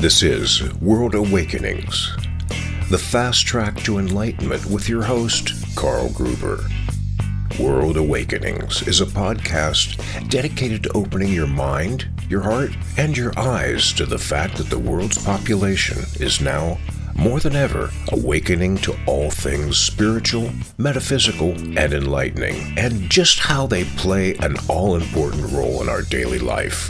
This is World Awakenings, the fast track to enlightenment with your host, Carl Gruber. World Awakenings is a podcast dedicated to opening your mind, your heart, and your eyes to the fact that the world's population is now, more than ever, awakening to all things spiritual, metaphysical, and enlightening, and just how they play an all-important role in our daily life.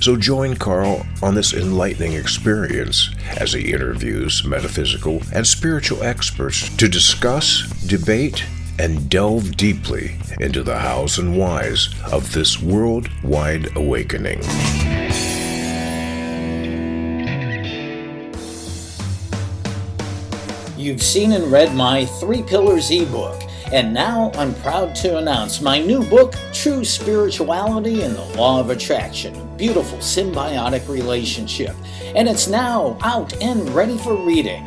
So join Carl on this enlightening experience as he interviews metaphysical and spiritual experts to discuss, debate, and delve deeply into the hows and whys of this worldwide awakening. You've seen and read my 3 Pillars ebook, and now I'm proud to announce my new book, True Spirituality and the Law of Attraction, a beautiful symbiotic relationship, and it's now out and ready for reading.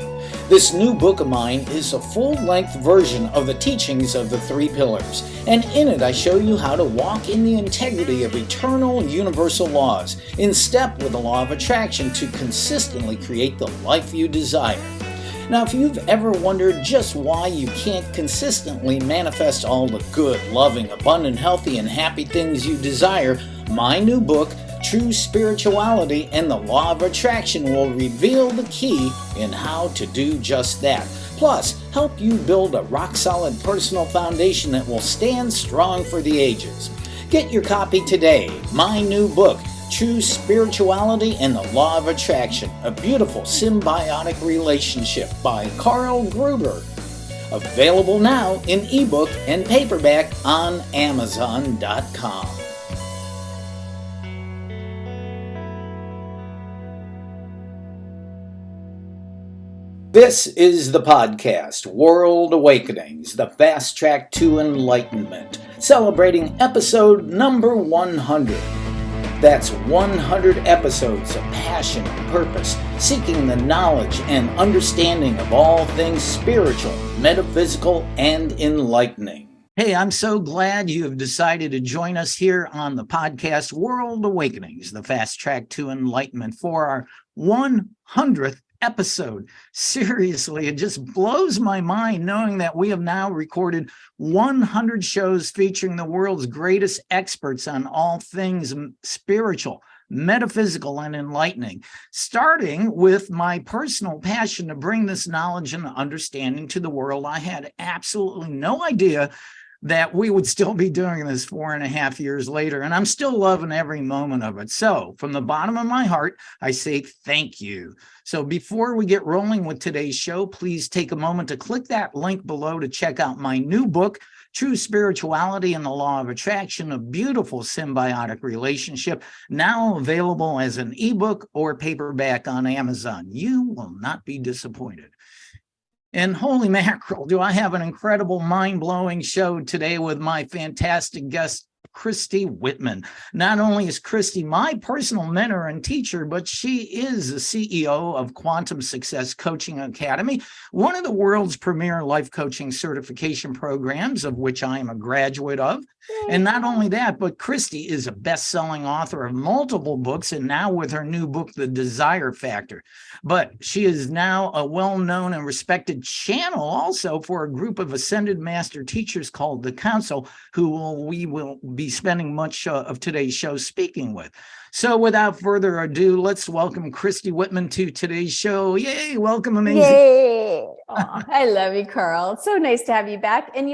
This new book of mine is a full-length version of the teachings of the 3 Pillars, and in it I show you how to walk in the integrity of eternal universal laws, in step with the law of attraction to consistently create the life you desire. Now, if you've ever wondered just why you can't consistently manifest all the good, loving, abundant, healthy, and happy things you desire, my new book, True Spirituality and the Law of Attraction, will reveal the key in how to do just that. Plus, help you build a rock-solid personal foundation that will stand strong for the ages. Get your copy today. My new book, True Spirituality and the Law of Attraction, a beautiful symbiotic relationship by Carl Gruber. Available now in ebook and paperback on Amazon.com. This is the podcast, World Awakenings, the fast track to enlightenment, celebrating episode number 100. That's 100 episodes of passion and purpose, seeking the knowledge and understanding of all things spiritual, metaphysical, and enlightening. Hey, I'm so glad you have decided to join us here on the podcast World Awakenings, the fast track to enlightenment, for our 100th episode. Seriously, it just blows my mind knowing that we have now recorded 100 shows featuring the world's greatest experts on all things spiritual, metaphysical, and enlightening, starting with my personal passion to bring this knowledge and understanding to the world. I had absolutely no idea that we would still be doing this 4.5 years later, and I'm still loving every moment of it. So from the bottom of my heart, I say thank you. So before we get rolling with today's show, please take a moment to click that link below to check out my new book, True Spirituality and the Law of Attraction, a beautiful symbiotic relationship, now available as an ebook or paperback on Amazon. You will not be disappointed. And holy mackerel, do I have an incredible, mind-blowing show today with my fantastic guest, Christy Whitman. Not only is Christy my personal mentor and teacher, but she is the CEO of Quantum Success Coaching Academy, one of the world's premier life coaching certification programs, of which I am a graduate of. And not only that, but Christy is a best-selling author of multiple books, and now with her new book, The Desire Factor. But she is now a well-known and respected channel also for a group of ascended master teachers called The Council, who we will be spending much of today's show speaking with. So without further ado, let's welcome Christy Whitman to today's show. Yay, welcome, amazing. Yay. I love you, Carl. It's so nice to have you back. And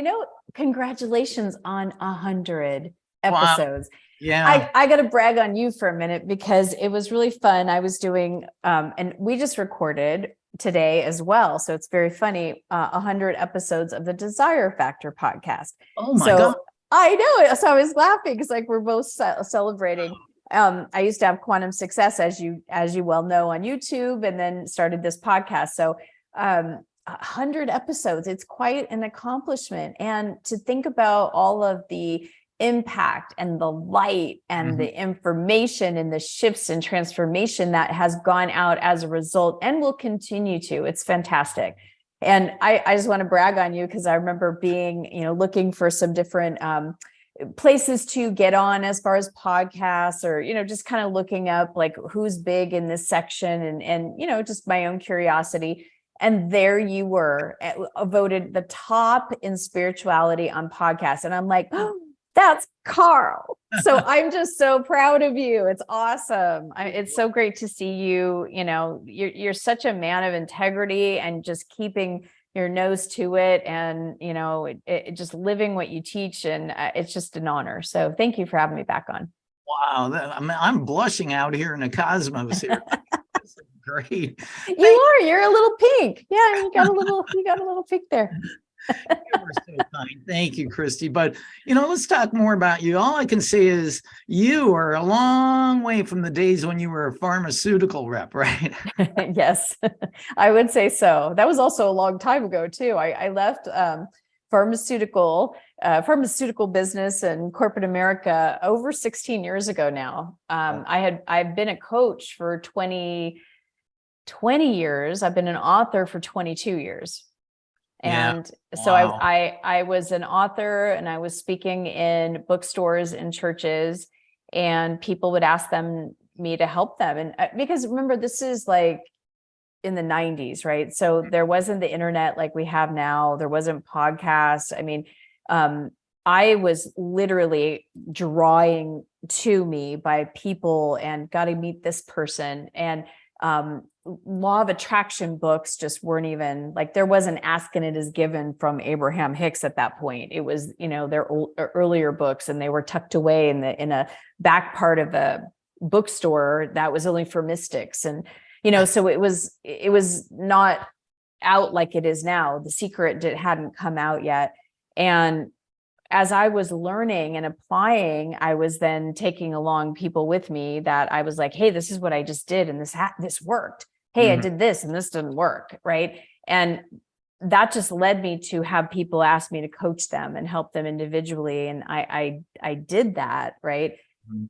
congratulations on 100 episodes. Wow. Yeah. I got to brag on you for a minute because it was really fun. I was doing, and we just recorded today as well. So it's very funny, 100 episodes of the Desire Factor podcast. Oh my God. I know. So I was laughing because we're both celebrating. I used to have Quantum Success, as you well know, on YouTube, and then started this podcast. So 100 episodes, it's quite an accomplishment. And to think about all of the impact and the light and the information and the shifts and transformation that has gone out as a result and will continue to, it's fantastic. And I just want to brag on you because I remember being, looking for some different places to get on as far as podcasts, or, just kind of looking up like who's big in this section, and, just my own curiosity. And there you were, voted the top in spirituality on podcasts. And I'm like, oh, that's Carl. So I'm just so proud of you. It's awesome. It's so great to see you. You're such a man of integrity and just keeping your nose to it, and it just living what you teach, and it's just an honor. So thank you for having me back on. Wow, I'm blushing out here in the cosmos here. This is great. You're a little pink. Yeah, you got a little pink there. You were so kind. Thank you, Christy. But, let's talk more about you. All I can say is you are a long way from the days when you were a pharmaceutical rep, right? Yes, I would say so. That was also a long time ago, too. I left pharmaceutical business and corporate America over 16 years ago now. I've been a coach for 20 years. I've been an author for 22 years. And so wow. I was an author, and I was speaking in bookstores and churches, and people would ask me to help them. And because remember, this is like in the 90s, right? So there wasn't the internet like we have now. There wasn't podcasts. I mean, I was literally drawing to me by people and got to meet this person. And law of attraction books just weren't even like, there wasn't Ask and It Is Given from Abraham Hicks at that point. It was, their earlier books, and they were tucked away in a back part of a bookstore that was only for mystics. And, so it was not out like it is now. The Secret hadn't come out yet. And as I was learning and applying, I was then taking along people with me that I was like, hey, this is what I just did, and this worked. Hey, I did this and this didn't work, right? And that just led me to have people ask me to coach them and help them individually. And I did that, right?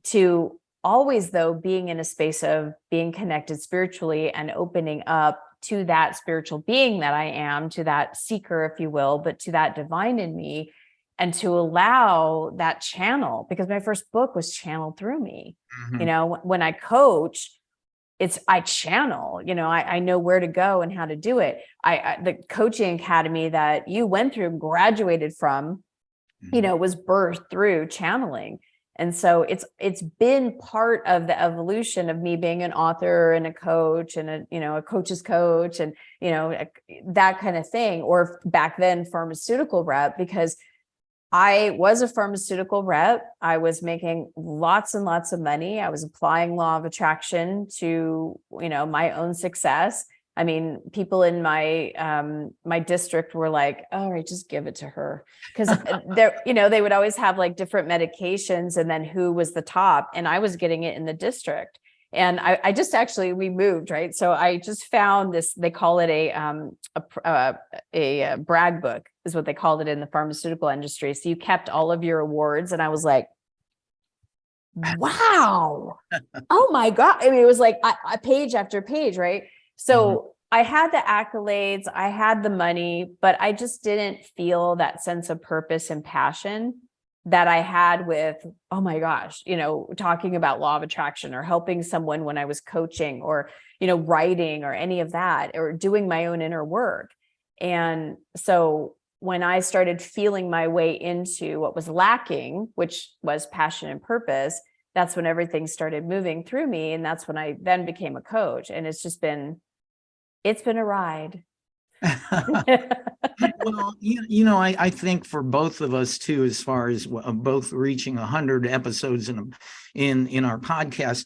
To always, though, being in a space of being connected spiritually and opening up to that spiritual being that I am, to that seeker, if you will, but to that divine in me, and to allow that channel, because my first book was channeled through me. When I coach, I channel, I know where to go and how to do it. The coaching academy that you went through, graduated from, was birthed through channeling. And so it's been part of the evolution of me being an author and a coach and a coach's coach, and, that kind of thing. Or back then, pharmaceutical rep, because I was a pharmaceutical rep. I was making lots and lots of money. I was applying law of attraction to, my own success. I mean, people in my district were like, all right, just give it to her. Because they would always have like different medications, and then who was the top, and I was getting it in the district. And I just we moved, right? So I just found this, they call it a brag book is what they called it in the pharmaceutical industry. So you kept all of your awards, and I was like, wow, oh my God. I mean, it was like a page after page, right? So I had the accolades, I had the money, but I just didn't feel that sense of purpose and passion that I had with, oh my gosh, talking about law of attraction, or helping someone when I was coaching, or, writing, or any of that, or doing my own inner work. And so when I started feeling my way into what was lacking, which was passion and purpose, that's when everything started moving through me. And that's when I then became a coach. And it's been a ride. Well, I think for both of us too, as far as both reaching 100 episodes in our podcast,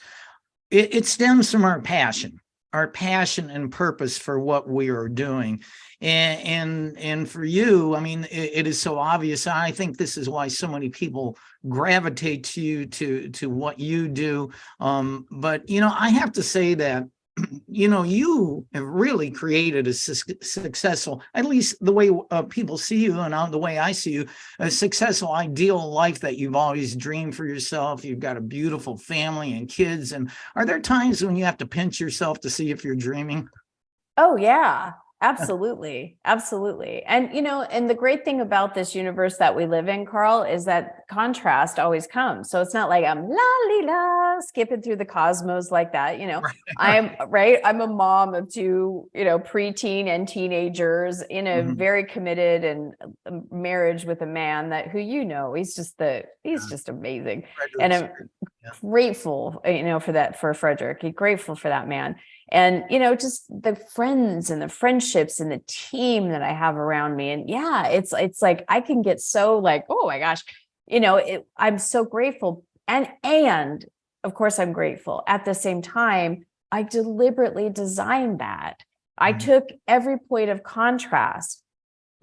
it stems from our passion and purpose for what we are doing. And for you, I mean, it is so obvious. I think this is why so many people gravitate to you, to what you do. But, I have to say that, you have really created a successful, at least the way people see you and the way I see you, a successful, ideal life that you've always dreamed for yourself. You've got a beautiful family and kids. And are there times when you have to pinch yourself to see if you're dreaming? Oh, yeah. Absolutely. Absolutely. And, and the great thing about this universe that we live in, Carl, is that contrast always comes. So it's not like I'm la skipping through the cosmos like that. I'm a mom of two, preteen and teenagers in a very committed and marriage with a man he's just amazing. And I'm grateful, for Frederick, grateful for that man. And, just the friends and the friendships and the team that I have around me. And yeah, it's like, I can get so like, oh my gosh, I'm so grateful. And of course I'm grateful. At the same time, I deliberately designed that. I took every point of contrast.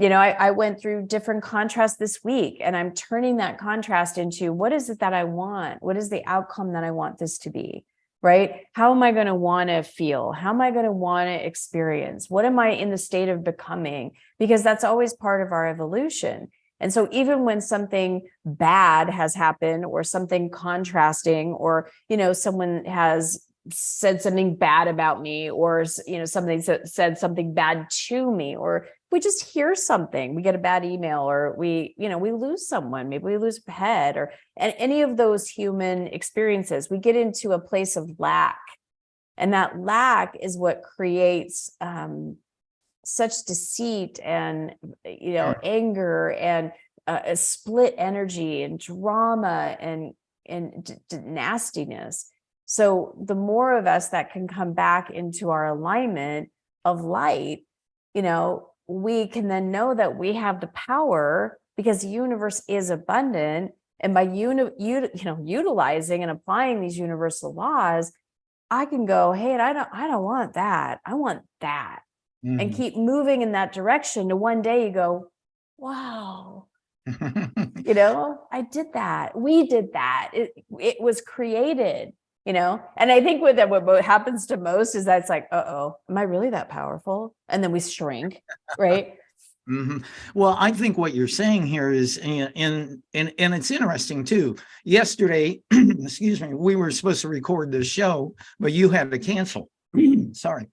I went through different contrasts this week, and I'm turning that contrast into, what is it that I want? What is the outcome that I want this to be? Right? How am I going to want to feel? How am I going to want to experience? What am I in the state of becoming? Because that's always part of our evolution. And so even when something bad has happened, or something contrasting, or, someone has said something bad about me, or, somebody said something bad to me, or we just hear something, we get a bad email, or we lose someone, maybe we lose a pet, or any of those human experiences, we get into a place of lack. And that lack is what creates such deceit and, anger, and a split energy, and drama, and nastiness. So the more of us that can come back into our alignment of light, we can then know that we have the power, because the universe is abundant. And by utilizing and applying these universal laws, I can go, hey, I don't want that. I want that. And keep moving in that direction. To one day you go, wow, I did that. We did that. It was created. And I think what happens to most is that it's like, am I really that powerful? And then we shrink, right? Well, I think what you're saying here is, and it's interesting too. Yesterday, excuse me, we were supposed to record this show, but you had to cancel. Sorry.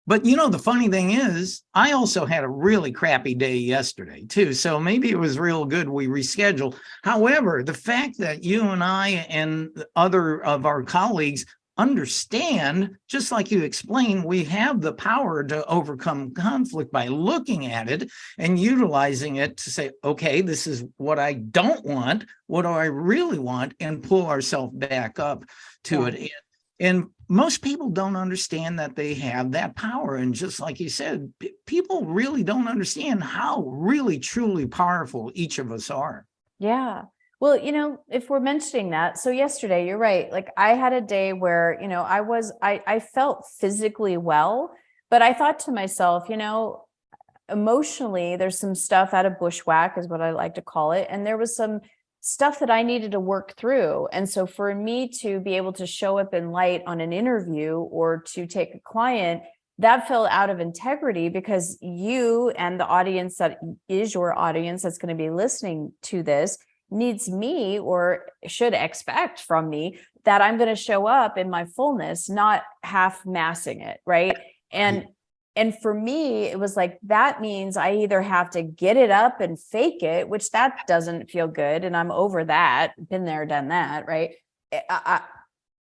But the funny thing is, I also had a really crappy day yesterday too. So maybe it was real good we rescheduled. However, the fact that you and I and other of our colleagues understand, just like you explained, we have the power to overcome conflict by looking at it and utilizing it to say, okay, this is what I don't want. What do I really want? And pull ourselves back up to it. And most people don't understand that they have that power. And just like you said, people really don't understand how really, truly powerful each of us are. Yeah. Well, if we're mentioning that, so yesterday, you're right. Like I had a day where, I felt physically well, but I thought to myself, emotionally, there's some stuff out of bushwhack is what I like to call it. And there was some stuff that I needed to work through. And so for me to be able to show up in light on an interview or to take a client, that fell out of integrity, because you and the audience that is your audience that's going to be listening to this needs me, or should expect from me, that I'm going to show up in my fullness, not half-massing it, right? And for me, it was like, that means I either have to get it up and fake it, which that doesn't feel good. And I'm over that, been there, done that, right?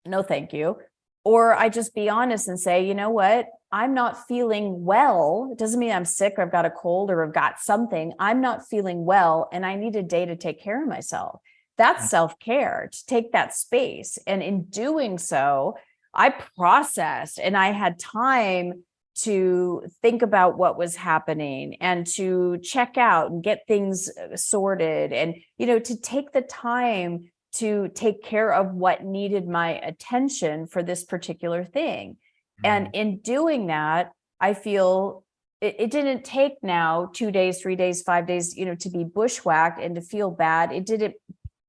No, thank you. Or I just be honest and say, you know what? I'm not feeling well. It doesn't mean I'm sick or I've got a cold or I've got something. I'm not feeling well, and I need a day to take care of myself. That's self-care, to take that space. And in doing so, I processed, and I had time to think about what was happening and to check out and get things sorted, and, to take the time to take care of what needed my attention for this particular thing. And in doing that, I feel it didn't take now 2 days, 3 days, 5 days, to be bushwhacked and to feel bad. It didn't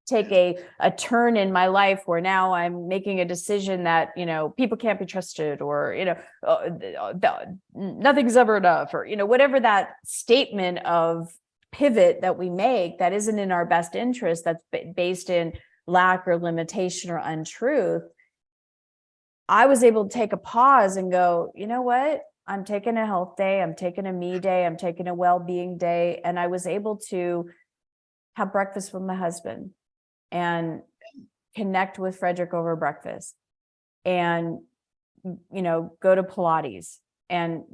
take a turn in my life where now I'm making a decision that, people can't be trusted, or, nothing's ever enough, or, whatever that statement of pivot that we make that isn't in our best interest, that's based in lack or limitation or untruth. I was able to take a pause and go, you know what? I'm taking a health day, I'm taking a me day, I'm taking a well-being day. And I was able to have breakfast with my husband and connect with Frederick over breakfast and, go to Pilates and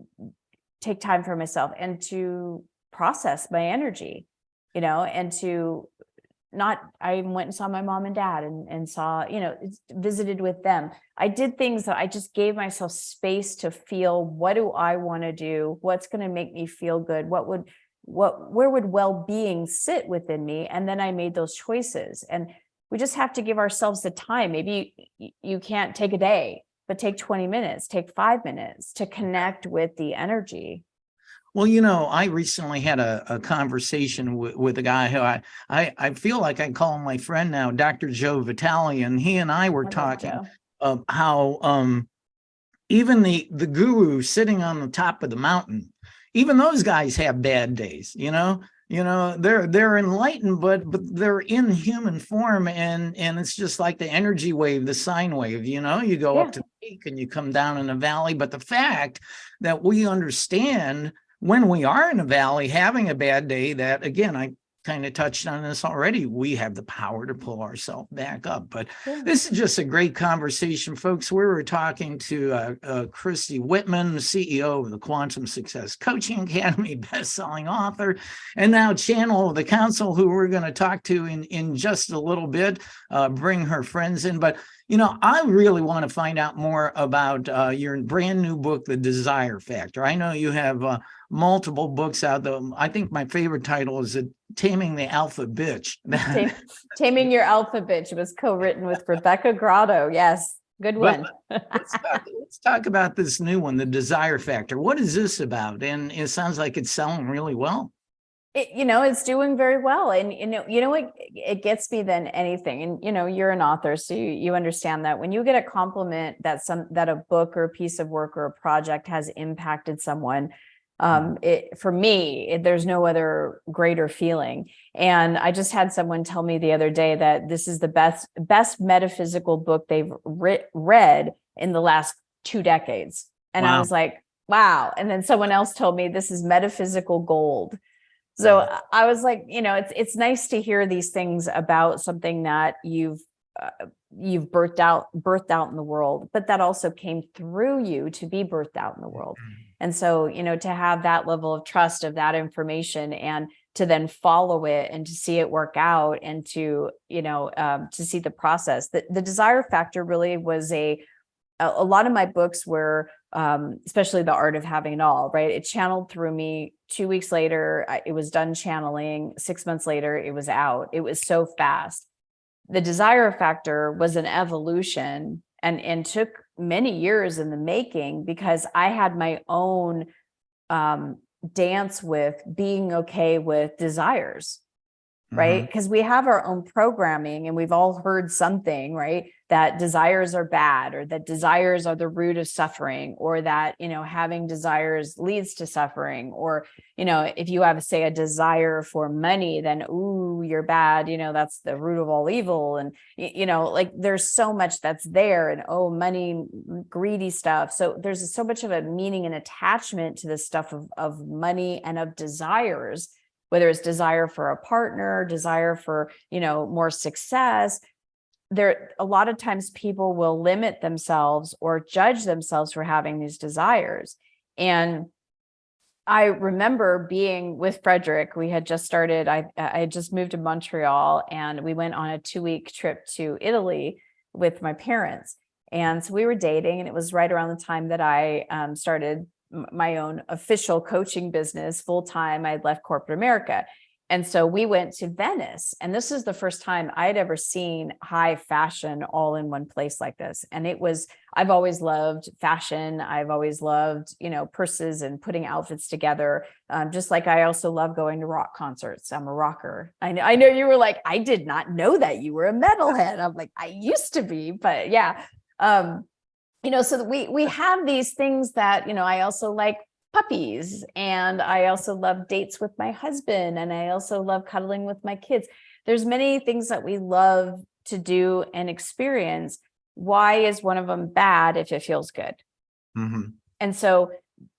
take time for myself and to process my energy, and to I went and saw my mom and dad and saw, visited with them. I did things that I just gave myself space to feel, what do I want to do? What's going to make me feel good? Where would well-being sit within me? And then I made those choices. And we just have to give ourselves the time. Maybe you can't take a day, but take 20 minutes, take 5 minutes to connect with the energy. Well, I recently had a conversation with a guy who I feel like I call him my friend now, Dr. Joe Vitale, and he and I were talking how even the guru sitting on the top of the mountain, even those guys have bad days, they're enlightened, but they're in human form, and it's just like the energy wave, the sine wave, you go up to the peak and you come down in a valley. But the fact that we understand when we are in a valley having a bad day, that, again, I kind of touched on this already, we have the power to pull ourselves back up. But this is just a great conversation, folks. We were talking to Christy Whitman, the CEO of the Quantum Success Coaching Academy, best-selling author, and now channel of the council, who we're going to talk to in just a little bit, bring her friends in. But I really want to find out more about your brand new book, The Desire Factor. I know you have multiple books out there. I think my favorite title is Taming the Alpha Bitch. Taming Your Alpha Bitch. It was co-written with Rebecca Grotto. Yes, good one. Let's talk about this new one, The Desire Factor. What is this about? And it sounds like it's selling really well. It's doing very well. And, what it gets me than anything. And, you're an author, so you understand that when you get a compliment that a book or a piece of work or a project has impacted someone, for me, there's no other greater feeling. And I just had someone tell me the other day that this is the best metaphysical book they've read in the last 2 decades. And I was like, wow. And then someone else told me this is metaphysical gold. So I was like, it's nice to hear these things about something that you've birthed out in the world, but that also came through you to be birthed out in the world. And so, to have that level of trust of that information and to then follow it and to see it work out and to see the process. The Desire Factor really was a lot of my books were, especially The Art of Having It All, right? It channeled through me. 2 weeks later, it was done channeling. 6 months later, it was out. It was so fast. The Desire Factor was an evolution and took many years in the making, because I had my own dance with being okay with desires, right? Because we have our own programming, and we've all heard something, right? That desires are bad, or that desires are the root of suffering, or that, having desires leads to suffering, or, if you have, say, a desire for money, then, ooh, you're bad, that's the root of all evil. And, there's so much that's there, and, oh, money, greedy stuff. So there's so much of a meaning and attachment to this stuff of money and of desires, whether it's desire for a partner, desire for, more success. There, a lot of times people will limit themselves or judge themselves for having these desires. And I remember being with Frederick. We had just started, I had just moved to Montreal, and we went on a 2-week trip to Italy with my parents. And so we were dating, and it was right around the time that I started my own official coaching business full-time. I had left corporate America. And so we went to Venice, and this is the first time I'd ever seen high fashion all in one place like this. And I've always loved fashion. I've always loved, purses and putting outfits together. Just like I also love going to rock concerts. I'm a rocker. I know you were like, I did not know that you were a metalhead. I'm like, I used to be, but yeah. So we have these things that, I also like puppies, and I also love dates with my husband, and I also love cuddling with my kids. There's many things that we love to do and experience. Why is one of them bad if it feels good? And so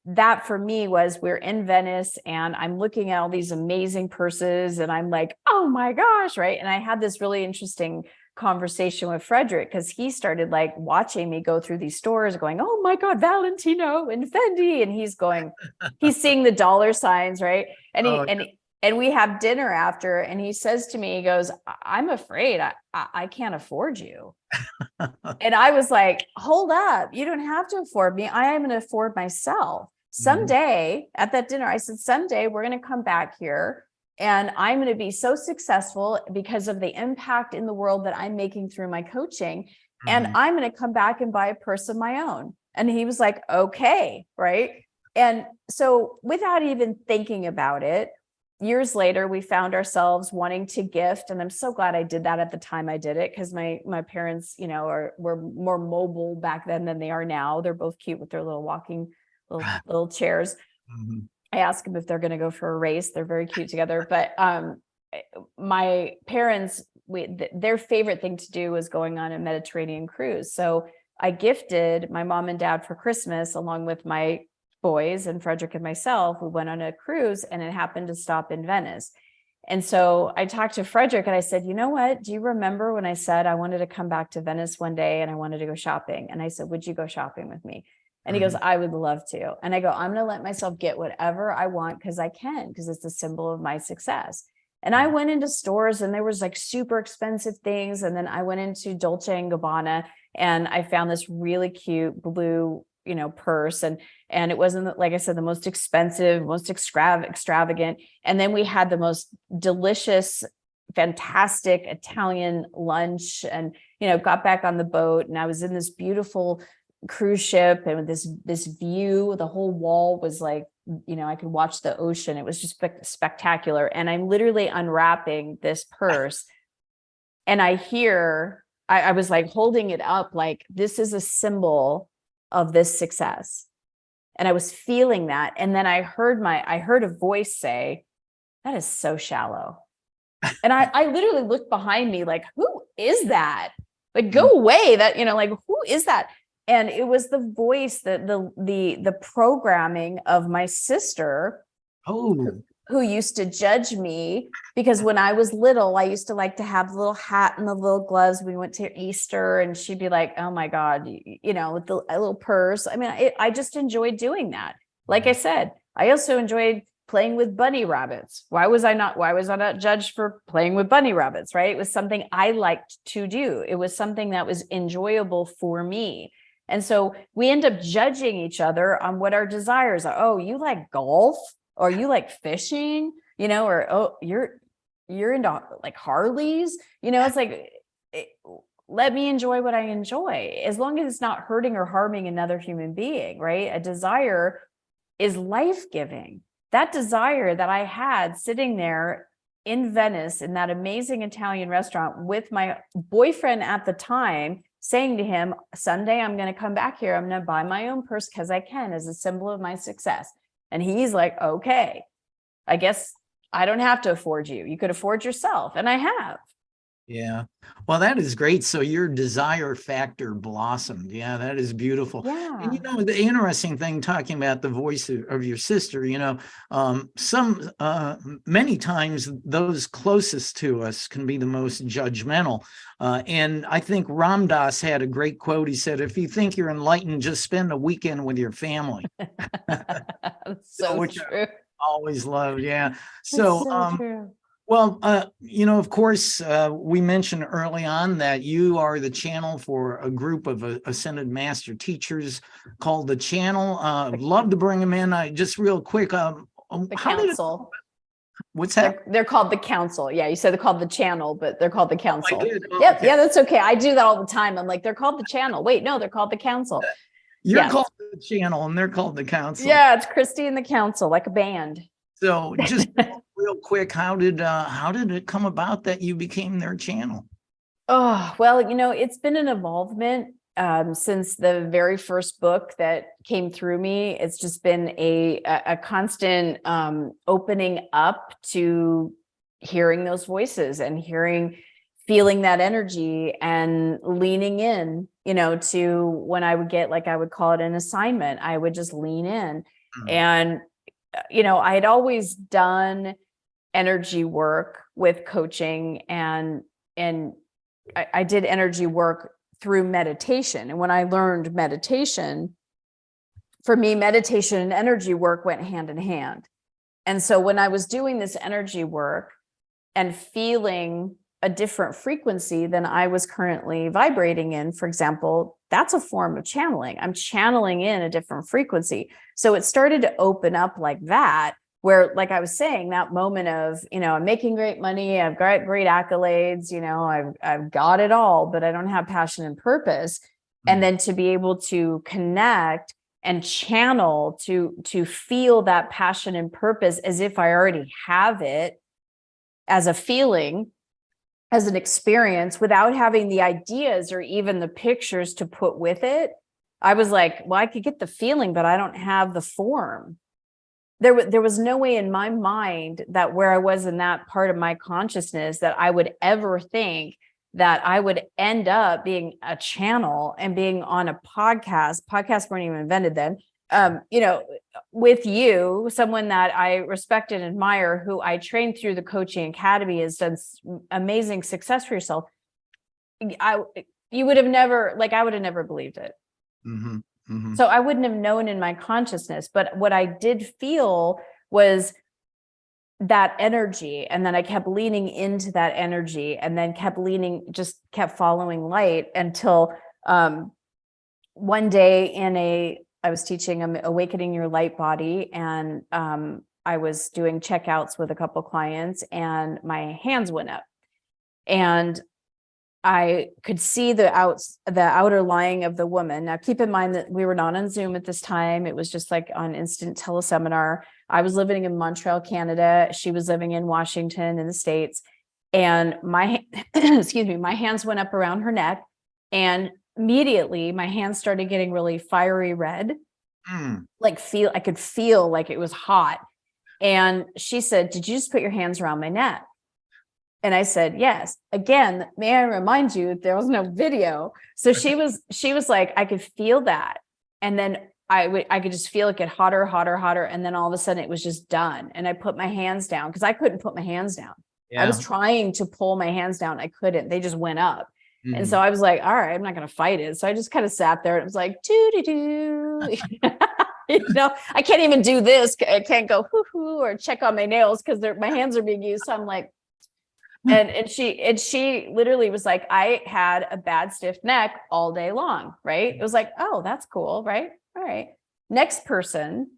that for me was, we're in Venice and I'm looking at all these amazing purses and I'm like, oh my gosh, right? And I had this really interesting conversation with Frederick, because he started like watching me go through these stores going, oh my God, Valentino and Fendi. And he's seeing the dollar signs, right? And and we have dinner after, and he says to me, he goes, I'm afraid I can't afford you. And I was like, hold up, you don't have to afford me. I am going to afford myself. Someday at that dinner, I said, someday we're going to come back here and I'm going to be so successful because of the impact in the world that I'm making through my coaching. And I'm going to come back and buy a purse of my own. And he was like, okay, right. And so without even thinking about it, years later, we found ourselves wanting to gift. And I'm so glad I did that at the time I did it, because my parents, were more mobile back then than they are now. They're both cute with their little walking little chairs. I ask them if they're going to go for a race. They're very cute together. But my parents, their favorite thing to do was going on a Mediterranean cruise. So I gifted my mom and dad for Christmas, along with my boys and Frederick and myself. We went on a cruise and it happened to stop in Venice. And so I talked to Frederick and I said, you know what? Do you remember when I said I wanted to come back to Venice one day and I wanted to go shopping? And I said, would you go shopping with me? And he goes, I would love to. And I go, I'm going to let myself get whatever I want because I can, because it's a symbol of my success. And I went into stores and there was like super expensive things. And then I went into Dolce and Gabbana and I found this really cute blue, purse. And it wasn't, like I said, the most expensive, most extravagant. And then we had the most delicious, fantastic Italian lunch and, got back on the boat and I was in this beautiful cruise ship and with this view. The whole wall was like, I could watch the ocean. It was just spectacular. And I'm literally unwrapping this purse and I was like holding it up like, this is a symbol of this success. And I was feeling that. And then I heard a voice say, that is so shallow. And I literally looked behind me like, who is that? Like, go away. That, like, who is that? And it was the voice, the programming of my sister, who used to judge me because when I was little, I used to like to have the little hat and the little gloves. We went to Easter and she'd be like, oh my God, with the a little purse. I mean, I just enjoyed doing that. Like I said, I also enjoyed playing with bunny rabbits. Why was I not judged for playing with bunny rabbits, right? It was something I liked to do. It was something that was enjoyable for me. And so we end up judging each other on what our desires are. Oh, you like golf? Or you like fishing, or, oh, you're into like Harleys, it's like, let me enjoy what I enjoy, as long as it's not hurting or harming another human being, right? A desire is life-giving. That desire that I had sitting there in Venice in that amazing Italian restaurant with my boyfriend at the time, saying to him, someday I'm going to come back here. I'm going to buy my own purse because I can, as a symbol of my success. And he's like, okay, I guess I don't have to afford you. You could afford yourself. And I have. Yeah. Well, that is great. So your desire factor blossomed. Yeah, that is beautiful. Yeah. And the interesting thing, talking about the voice of your sister, many times those closest to us can be the most judgmental. And I think Ram Dass had a great quote. He said, if you think you're enlightened, just spend a weekend with your family. So true. I always loved. Yeah. So true. Well, of course, we mentioned early on that you are the channel for a group of Ascended Master Teachers called the Channel. Love to bring them in. Just real quick. The Council. What's that? They're called the Council. Yeah, you said they're called the Channel, but they're called the Council. I did. Oh, yep. okay. Yeah, that's okay. I do that all the time. I'm like, they're called the Channel. Wait, no, they're called the Council. You're called the Channel and they're called the Council. Yeah, it's Christy and the Council, like a band. So just real quick, how did it come about that you became their channel? Oh, well, it's been an evolvement since the very first book that came through me. It's just been a constant opening up to hearing those voices and feeling that energy and leaning in, to when I would get, like, I would call it an assignment, I would just lean in. And, I had always done energy work with coaching, and I did energy work through meditation. And when I learned meditation, for me, meditation and energy work went hand in hand. And so when I was doing this energy work and feeling a different frequency than I was currently vibrating in, for example, that's a form of channeling. I'm channeling in a different frequency. So it started to open up like that, where, like I was saying, that moment of, I'm making great money, I've got great accolades, I've got it all, but I don't have passion and purpose. And then to be able to connect and channel to feel that passion and purpose as if I already have it, as a feeling, as an experience, without having the ideas or even the pictures to put with it. I was like, well, I could get the feeling, but I don't have the form. There was no way in my mind that where I was in that part of my consciousness that I would ever think that I would end up being a channel and being on a podcast. Podcasts weren't even invented then. With you, someone that I respect and admire, who I trained through the coaching academy, has done amazing success for yourself. You would have never, I would have never believed it. Mm-hmm. Mm-hmm. So I wouldn't have known in my consciousness, but what I did feel was that energy. And then I kept leaning into that energy, and then just kept following light until one day I was teaching Awakening Your Light Body, and I was doing checkouts with a couple clients, and my hands went up, and I could see the outer lying of the woman. Now, keep in mind that we were not on Zoom at this time. It was just like on instant teleseminar. I was living in Montreal, Canada. She was living in Washington in the States. And my hands went up around her neck, and immediately my hands started getting really fiery red. I could feel like it was hot. And she said, "Did you just put your hands around my neck?" And I said, "Yes." Again, may I remind you, there was no video. So she was like, "I could feel that." And then I could just feel it get hotter, hotter, hotter. And then all of a sudden it was just done. And I put my hands down because I couldn't put my hands down. Yeah. I was trying to pull my hands down. I couldn't, they just went up. Mm-hmm. And so I was like, all right, I'm not going to fight it. So I just kind of sat there, and it was like, doo-doo-doo. I can't even do this. I can't go hoo-hoo or check on my nails because my hands are being used. So I'm like, and she literally was like, I had a bad stiff neck all day long. Right. It was like, oh, that's cool. Right. All right. Next person,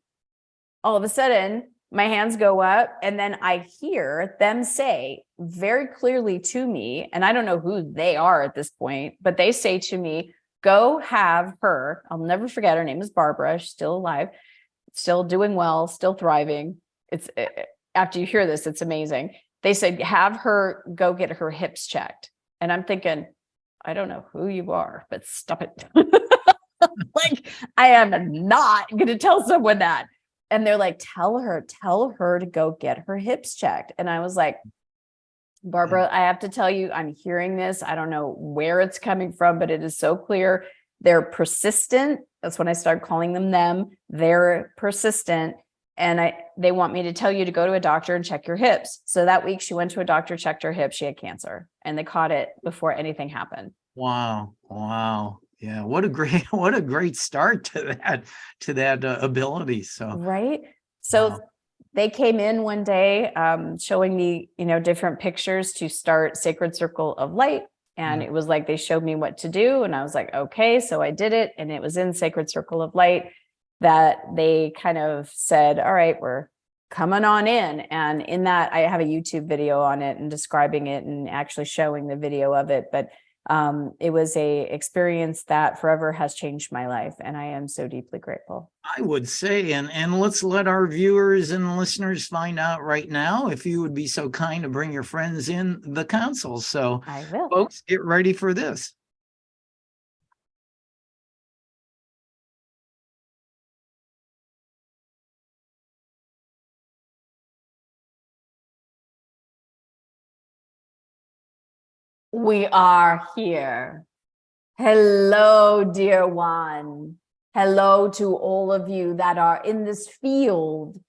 all of a sudden my hands go up, and then I hear them say very clearly to me, and I don't know who they are at this point, but they say to me, "Go have her." I'll never forget. Her name is Barbara. She's still alive, still doing well, still thriving. After you hear this, it's amazing. They said, "Have her go get her hips checked." And I'm thinking, I don't know who you are, but stop it. Like, I am not going to tell someone that. And they're like, tell her to go get her hips checked. And I was like, "Barbara, I have to tell you, I'm hearing this. I don't know where it's coming from, but it is so clear. They're persistent." That's when I started calling them. They're persistent. And they want me to tell you to go to a doctor and check your hips. So that week she went to a doctor, checked her hips. She had cancer, and they caught it before anything happened. Wow. Yeah. What a great start to that ability. So, right. So they came in one day, showing me, different pictures to start Sacred Circle of Light. And it was like, they showed me what to do. And I was like, okay, so I did it. And it was in Sacred Circle of Light that they kind of said, all right, we're coming on in. And in that, I have a YouTube video on it and describing it and actually showing the video of it. But it was a experience that forever has changed my life. And I am so deeply grateful. I would say, and let's let our viewers and listeners find out right now, if you would be so kind to bring your friends in the console. So I will. Folks, get ready for this. We are here. Hello, dear one. Hello to all of you that are in this field.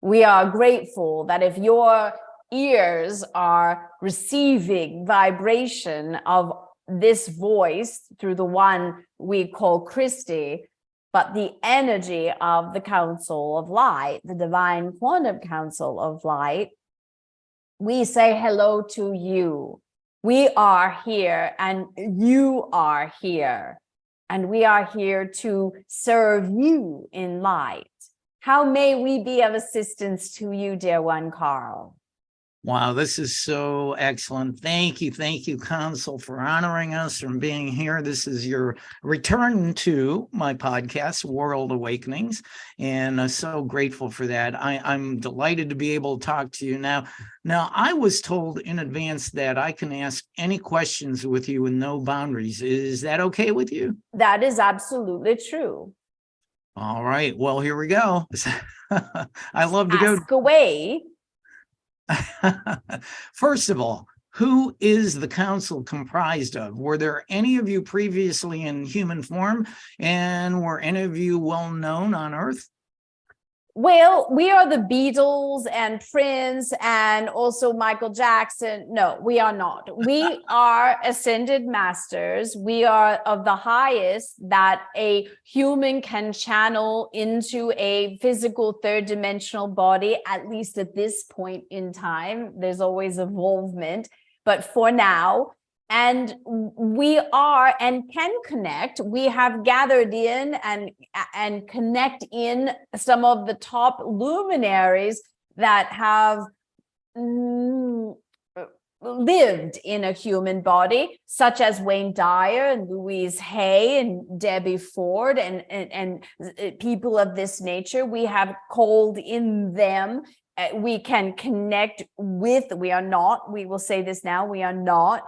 We are grateful that if your ears are receiving vibration of this voice through the one we call Christy, but the energy of the Council of Light, the Divine Quantum Council of Light, we say hello to you. We are here and you are here. And we are here to serve you in light. How may we be of assistance to you, dear one, Carl? Wow, this is so excellent. Thank you, Council, for honoring us and being here. This is your return to my podcast, World Awakenings, and I'm so grateful for that. I'm delighted to be able to talk to you now. Now, I was told in advance that I can ask any questions with you with no boundaries. Is that okay with you? That is absolutely true. All right, well, here we go. I love to go. Ask away. First of all, who is the council comprised of? Were there any of you previously in human form, and were any of you well known on Earth? Well, we are the Beatles and Prince and also Michael Jackson. No, we are not. We are ascended masters. We are of the highest that a human can channel into a physical third dimensional body, at least at this point in time. There's always evolvement, but for now, and we are and can connect. We have gathered in and connect in some of the top luminaries that have lived in a human body, such as Wayne Dyer and Louise Hay and Debbie Ford and people of this nature. We have called in them. We can connect with, we are not, we will say this now, we are not,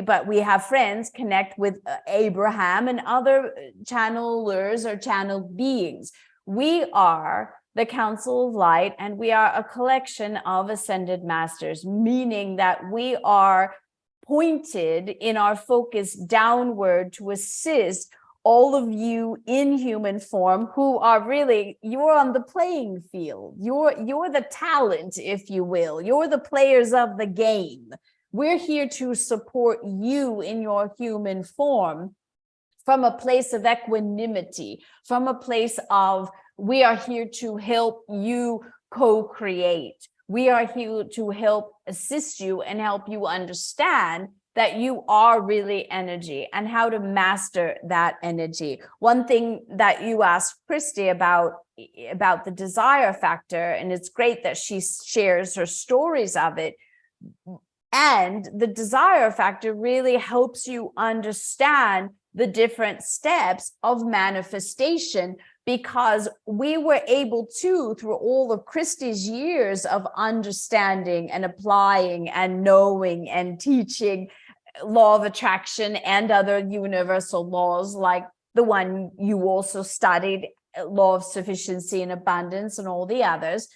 but we have friends connect with Abraham and other channelers or channeled beings. We are the Council of Light, and we are a collection of ascended masters, meaning that we are pointed in our focus downward to assist all of you in human form who are really, you're on the playing field. You're the talent, if you will. You're the players of the game. We're here to support you in your human form from a place of equanimity, from a place of, we are here to help you co-create. We are here to help assist you and help you understand that you are really energy and how to master that energy. One thing that you asked Christy about the desire factor, and it's great that she shares her stories of it. And the desire factor really helps you understand the different steps of manifestation, because we were able to, through all of Christy's years of understanding and applying and knowing and teaching law of attraction and other universal laws, like the one you also studied, law of sufficiency and abundance and all the others,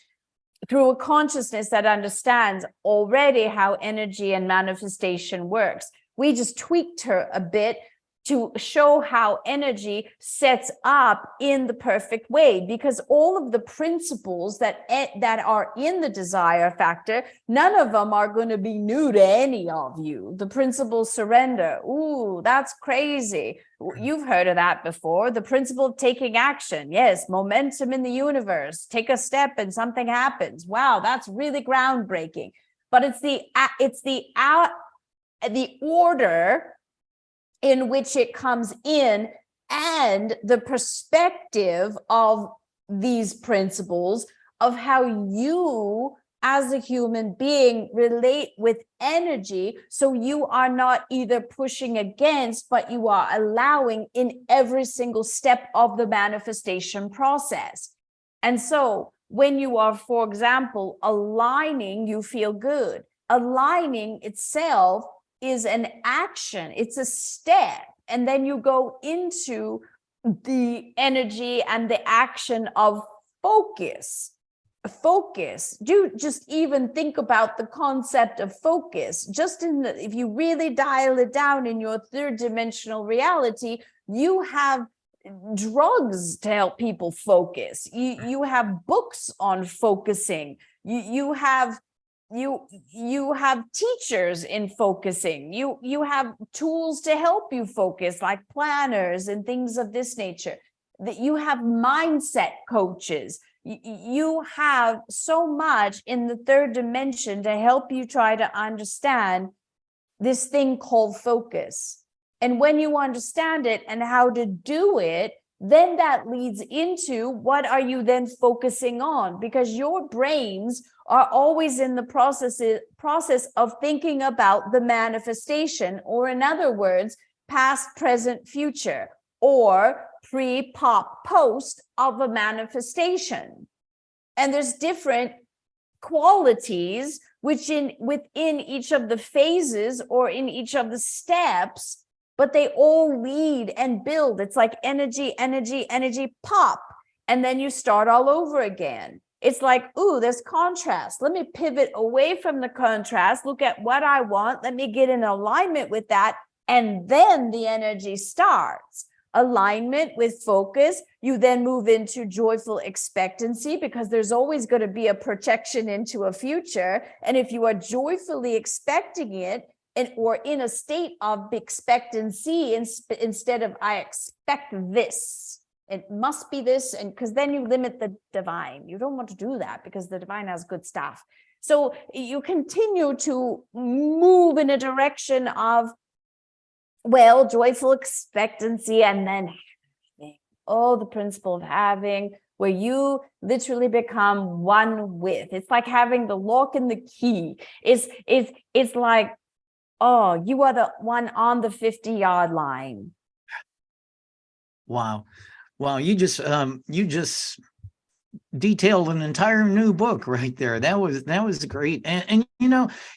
through a consciousness that understands already how energy and manifestation works. We just tweaked her a bit to show how energy sets up in the perfect way, because all of the principles that are in the desire factor, none of them are going to be new to any of you. The principle surrender, ooh, that's crazy. You've heard of that before. The principle of taking action, yes, momentum in the universe. Take a step and something happens. Wow, that's really groundbreaking. But it's the order in which it comes in, and the perspective of these principles of how you as a human being relate with energy, so you are not either pushing against, but you are allowing in every single step of the manifestation process. And so when you are, for example, aligning, you feel good. Aligning itself is an action, it's a step, and then you go into the energy and the action of focus. Do just even think about the concept of focus. Just if you really dial it down in your third dimensional reality, you have drugs to help people focus. You have books on focusing. You have teachers in focusing. You have tools to help you focus, like planners and things of this nature. That you have mindset coaches. You have so much in the third dimension to help you try to understand this thing called focus. And when you understand it and how to do it, then that leads into what are you then focusing on? Because your brains are always in the process of thinking about the manifestation, or in other words, past, present, future, or pre, pop, post of a manifestation. And there's different qualities within each of the phases or in each of the steps, but they all lead and build. It's like energy, pop, and then you start all over again. It's like, ooh, there's contrast. Let me pivot away from the contrast, look at what I want, let me get in alignment with that, and then the energy starts. Alignment with focus, you then move into joyful expectancy, because there's always going to be a projection into a future. And if you are joyfully expecting it, or in a state of expectancy, instead of I expect this, it must be this, and because then you limit the divine. You don't want to do that, because the divine has good stuff. So you continue to move in a direction of, well, joyful expectancy, and then the principle of having, where you literally become one with. It's like having the lock and the key. It's like, oh, you are the one on the 50-yard line. Wow. You just detailed an entire new book right there. That was great. And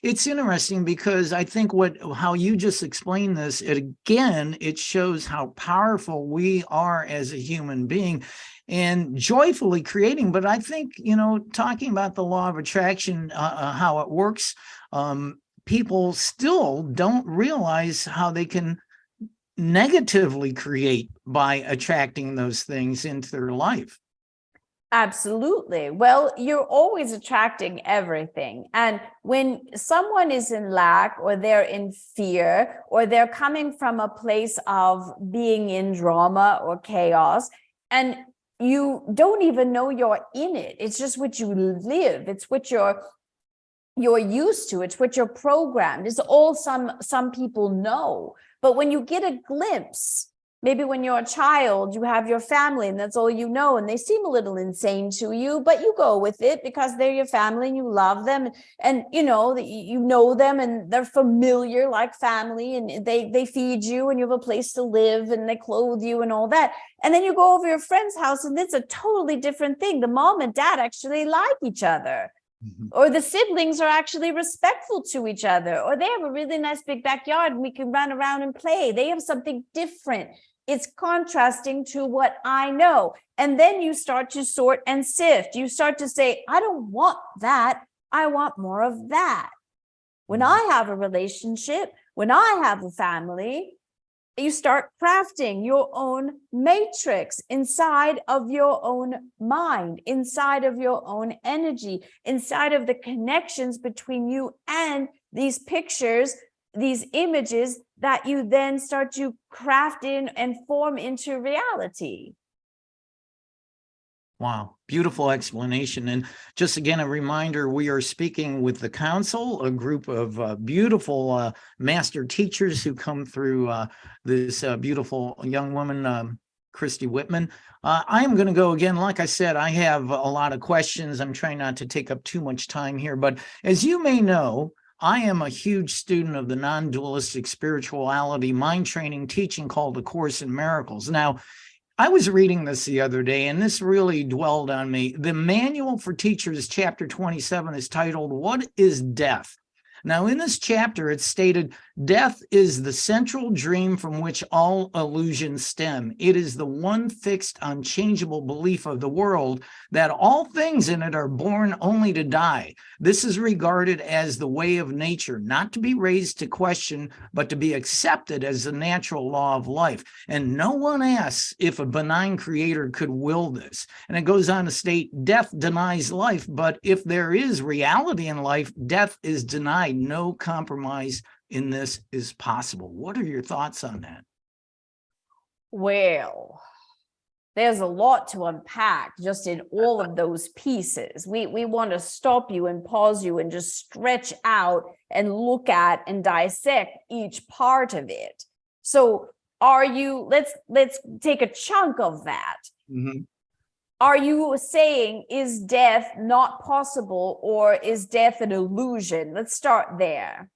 it's interesting, because I think how you just explained this, it shows how powerful we are as a human being and joyfully creating. But I think, talking about the law of attraction, how it works, people still don't realize how they can negatively create by attracting those things into their life. Absolutely. Well, you're always attracting everything. And when someone is in lack, or they're in fear, or they're coming from a place of being in drama or chaos, and you don't even know you're in it, it's just what you live, it's what you're used to, it's what you're programmed. It's all some people know. But when you get a glimpse, maybe when you're a child, you have your family and that's all you know, and they seem a little insane to you, but you go with it because they're your family and you love them, and you know them, and they're familiar like family, and they feed you, and you have a place to live, and they clothe you and all that. And then you go over your friend's house and it's a totally different thing. The mom and dad actually like each other. Mm-hmm. Or the siblings are actually respectful to each other, or they have a really nice big backyard and we can run around and play. They have something different. It's contrasting to what I know. And then you start to sort and sift. You start to say, I don't want that. I want more of that. When I have a relationship, when I have a family, you start crafting your own matrix inside of your own mind, inside of your own energy, inside of the connections between you and these pictures, these images that you then start to craft in and form into reality. Wow, beautiful explanation. And just again, a reminder, we are speaking with the Council, a group of beautiful master teachers who come through this beautiful young woman, Christy Whitman. I am going to go again. Like I said, I have a lot of questions. I'm trying not to take up too much time here, but as you may know, I am a huge student of the non-dualistic spirituality mind training teaching called A Course in Miracles. Now, I was reading this the other day, and this really dwelled on me. The Manual for Teachers, chapter 27, is titled, What is Death? Now, in this chapter, it's stated, Death is the central dream from which all illusions stem. It is the one fixed, unchangeable belief of the world that all things in it are born only to die. This is regarded as the way of nature, not to be raised to question, but to be accepted as the natural law of life. And no one asks if a benign creator could will this. And it goes on to state, death denies life, but if there is reality in life, death is denied. No compromise in this is possible. What are your thoughts on that? Well, there's a lot to unpack just in all of those pieces. We want to stop you and pause you and just stretch out and look at and dissect each part of it. So let's take a chunk of that. Mm-hmm. Are you saying, is death not possible, or is death an illusion? Let's start there.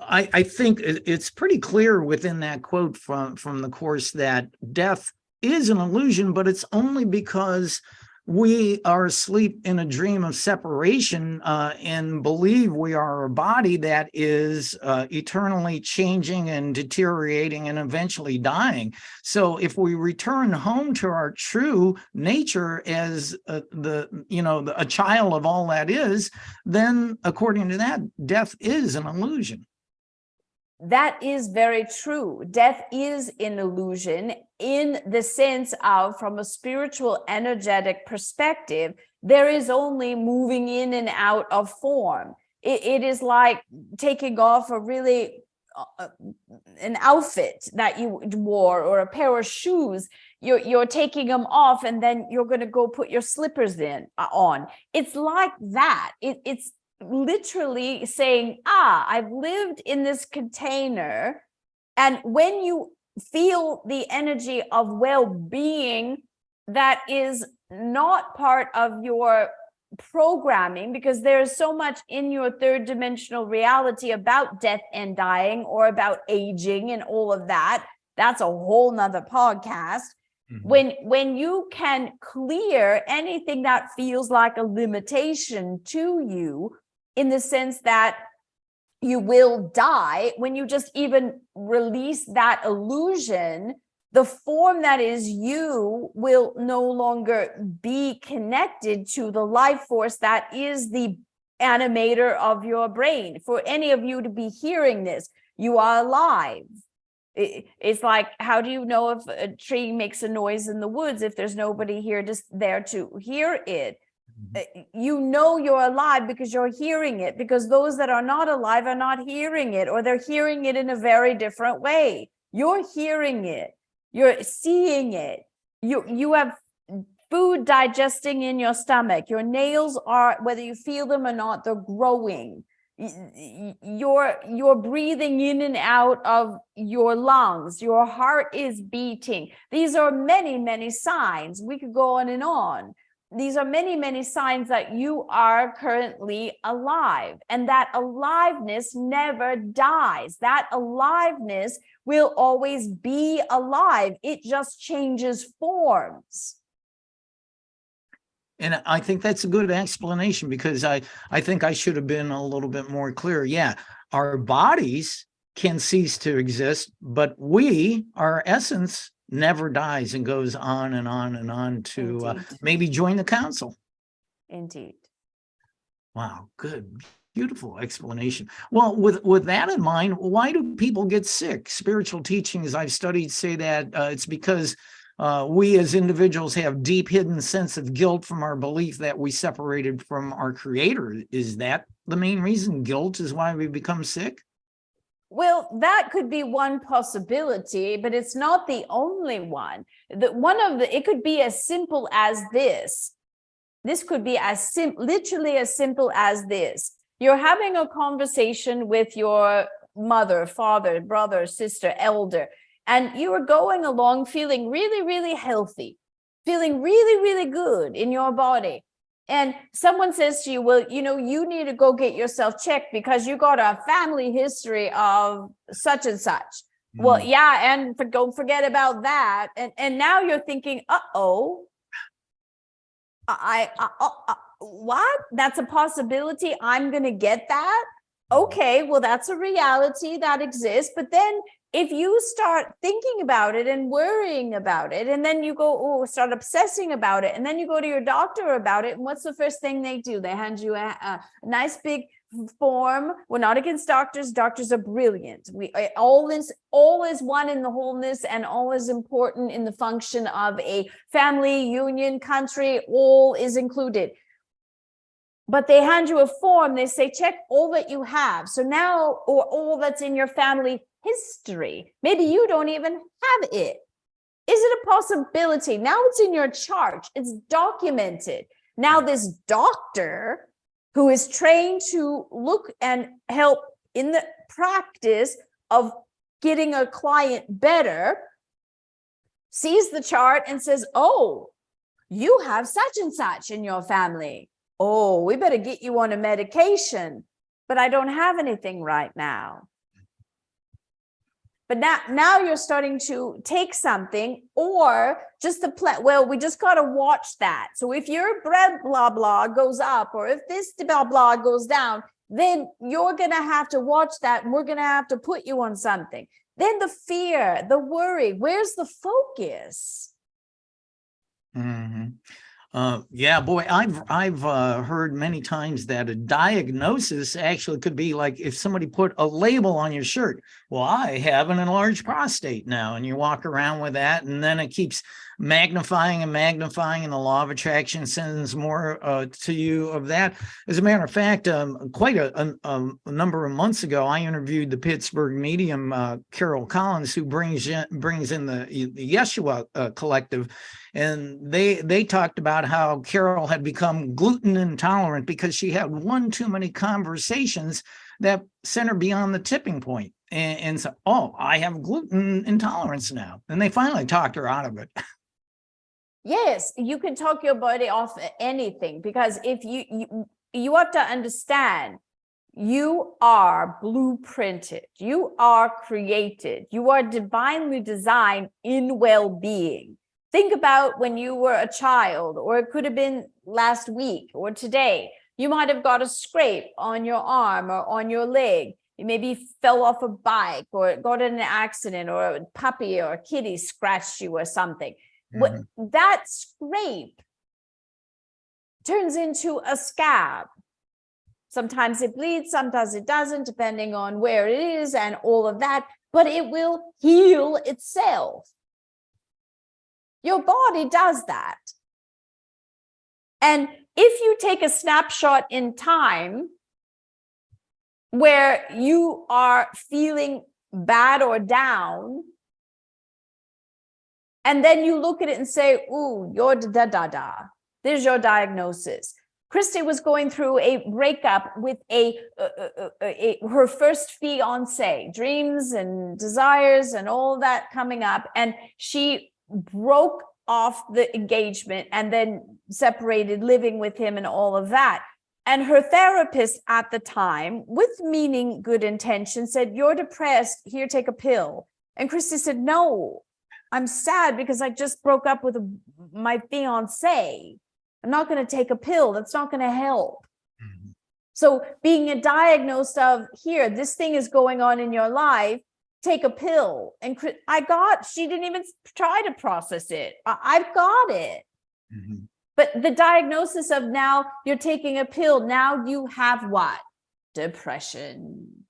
I think it's pretty clear within that quote from the Course that death is an illusion, but it's only because we are asleep in a dream of separation and believe we are a body that is eternally changing and deteriorating and eventually dying. So if we return home to our true nature as a child of all that is, then according to that, death is an illusion. That is very true. Death is an illusion in the sense of, from a spiritual, energetic perspective, there is only moving in and out of form. It is like taking off an outfit that you wore, or a pair of shoes. You're taking them off, and then you're going to go put your slippers on. It's like that. It's literally saying, I've lived in this container. And when you feel the energy of well-being that is not part of your programming, because there's so much in your third dimensional reality about death and dying, or about aging and all of that, that's a whole nother podcast. Mm-hmm. When you can clear anything that feels like a limitation to you, in the sense that you will die, when you just even release that illusion, the form that is you will no longer be connected to the life force that is the animator of your brain. For any of you to be hearing this, you are alive. It's like, how do you know if a tree makes a noise in the woods if there's nobody here just there to hear it? You know you're alive because you're hearing it, because those that are not alive are not hearing it, or they're hearing it in a very different way. You're hearing it, you're seeing it, you have food digesting in your stomach, your nails are, whether you feel them or not, they're growing, you're breathing in and out of your lungs, your heart is beating. These are many, many signs. We could go on and on. These are many, many signs that you are currently alive, and that aliveness never dies. That aliveness will always be alive. It just changes forms. And I think that's a good explanation, because I think I should have been a little bit more clear. Yeah, our bodies can cease to exist, but our essence, never dies and goes on and on and on to maybe join the council. Indeed. Wow, good. Beautiful explanation. Well, with that in mind, why do people get sick? Spiritual teachings I've studied say that it's because we as individuals have deep hidden sense of guilt from our belief that we separated from our creator. Is that the main reason? Guilt is why we become sick? Well, that could be one possibility, but it's not the only one. It could be as simple as this. This could be literally as simple as this. You're having a conversation with your mother, father, brother, sister, elder, and you are going along feeling really, really healthy, feeling really, really good in your body. And someone says to you, well, you need to go get yourself checked because you got a family history of such and such. Mm. Well, yeah, and don't forget about that. And now you're thinking, what? That's a possibility. I'm going to get that. Okay, well, that's a reality that exists. But then if you start thinking about it and worrying about it, and then you go, oh, start obsessing about it, and then you go to your doctor about it, and what's the first thing they do? They hand you a nice big form. We're not against doctors. Doctors are brilliant. All is one in the wholeness, and all is important in the function of a family, union, country. All is included. But they hand you a form. They say, check all that you have. So now, or all that's in your family history. Maybe you don't even have it. Is it a possibility? Now it's in your chart. It's documented. Now this doctor who is trained to look and help in the practice of getting a client better sees the chart and says, oh, you have such and such in your family. Oh, we better get you on a medication, but I don't have anything right now. But now you're starting to take something, or just the well, we just got to watch that. So if your bread blah blah goes up, or if this blah blah goes down, then you're going to have to watch that, and we're going to have to put you on something. Then the fear, the worry, where's the focus? Mm-hmm. Yeah, boy, I've heard many times that a diagnosis actually could be like if somebody put a label on your shirt. Well, I have an enlarged prostate now, and you walk around with that, and then it keeps magnifying, and the law of attraction sends more to you of that. As a matter of fact, quite a number of months ago, I interviewed the Pittsburgh medium Carol Collins, who brings in the Yeshua collective. And they talked about how Carol had become gluten intolerant because she had one too many conversations that sent her beyond the tipping point. And so, oh, I have gluten intolerance now. And they finally talked her out of it. Yes, you can talk your body off anything, because if you have to understand, you are blueprinted, you are created, you are divinely designed in well-being. Think about when you were a child, or it could have been last week or today. You might have got a scrape on your arm or on your leg. You maybe fell off a bike, or got in an accident, or a puppy or a kitty scratched you or something. Mm-hmm. That scrape turns into a scab. Sometimes it bleeds, sometimes it doesn't, depending on where it is and all of that, but it will heal itself. Your body does that. And if you take a snapshot in time where you are feeling bad or down, and then you look at it and say, ooh, you're da-da-da. There's your diagnosis. Christy was going through a breakup with her first fiance, dreams and desires and all that coming up. And she broke off the engagement and then separated, living with him and all of that. And her therapist at the time, with meaning good intention, said, you're depressed, here, take a pill. And Christy said, no, I'm sad because I just broke up with my fiance. I'm not going to take a pill. That's not going to help. Mm-hmm. So being diagnosed of, here, this thing is going on in your life, take a pill. And she didn't even try to process it. I've got it. Mm-hmm. But the diagnosis of, now you're taking a pill, now you have what? Depression.